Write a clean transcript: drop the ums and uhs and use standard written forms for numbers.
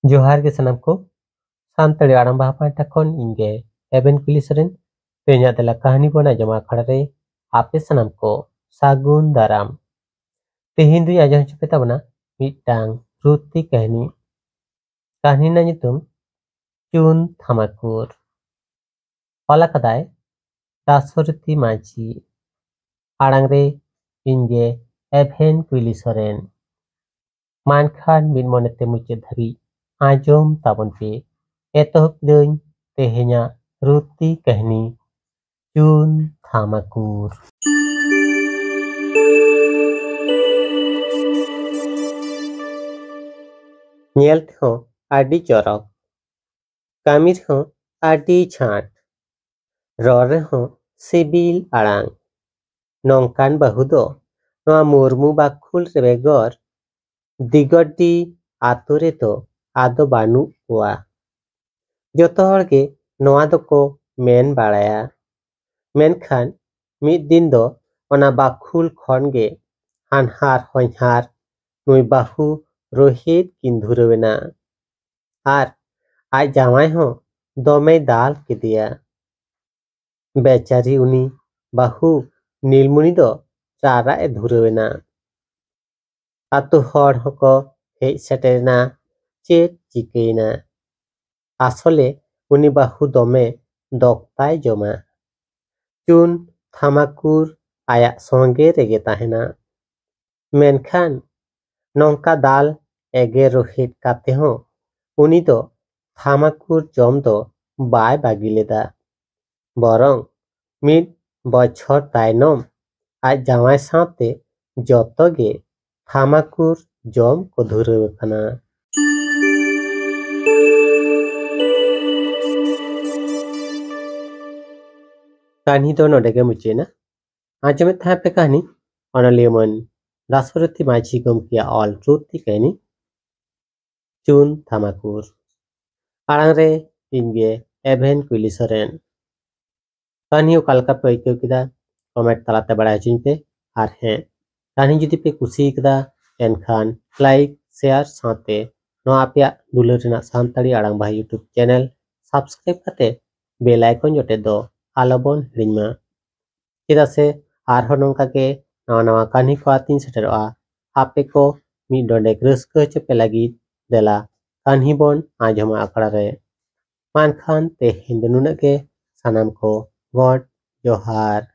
जोहार के सनम को सानताड़ी आड़ाम बाहा पाटा खन इंगे एबेन कुलिसरेन पेन्या दला कहानी बना जमा खड़े आपे सनम को सागुन दाराम तेहिन दुई आजम चुपेता बना मिटांग रुती कहानी ना नितुम चुन थामाकुर ओला कदाय दासरती माजी आड़ांग रे इंगे एबेन कुलिसरेन मानखान मिन मोनेते मुचे धरी आजम ताबन पे एतोहब दई तेहेnya रुती कहनी चुन थामाकुर nyel ho adi jorok kamir ho adi chat rore ho sibil arang nongkan bahudo noa murmu bakul rebegor digodi atore to ado banu wa joto hor ge noa doko men baraya menkhan mid din do ona bakul khon ge hanhar hoinhar nui bahu Rohit किंधुरवेना आर आज जामाई हो दोमे दाल के दिया बेचारी उनी बाहू नीलमुनी दो चारा ए धुरवेना आतु हर हको हे सेटेना चेत चिकेना आसले उनी बाहू दोमे दोक्ताय जमा चुन थामाकुर आया संगे रेगे ताहेना मेनखान नौका दाल एगे रोहित काते हो उनी दो थामाकुर जम दो बाय बागिलेदा बरंग मिद बछर तायनम आज जामाय साथे जतो गे थामाकुर जम को धुरवे कना कहानी तो नोडेगे मुचेना आजमे था पे कहानी अनलेमन दासरती माझी गमकिया ऑल रुती कहनी चुन थामाकुर आड़ांग रे इंगे एबेन कुलिसरेन कहानी कालका पे आइको किदा कमेंट तलाते बड़ा चिन पे आर हैं कहानी जुदी पे कुसी किदा एनखान लाइक शेयर साथे नो आपया दुलर रेना सानताड़ी आड़ांग बाहा यूट्यूब चैनल सब्सक्राइब करते बेल आइकन जोटे दो आलोबन हिड़िमा चेदा से आरहो नोंका के नवा नवा कहानी को आतीन सेटरोआ आपे को मी डोंडेक रस्क चपे लगी देला कहानी बोन आजमा आकड़ा रे मानखान ते हिंदनुन के सनम को गॉड जोहार।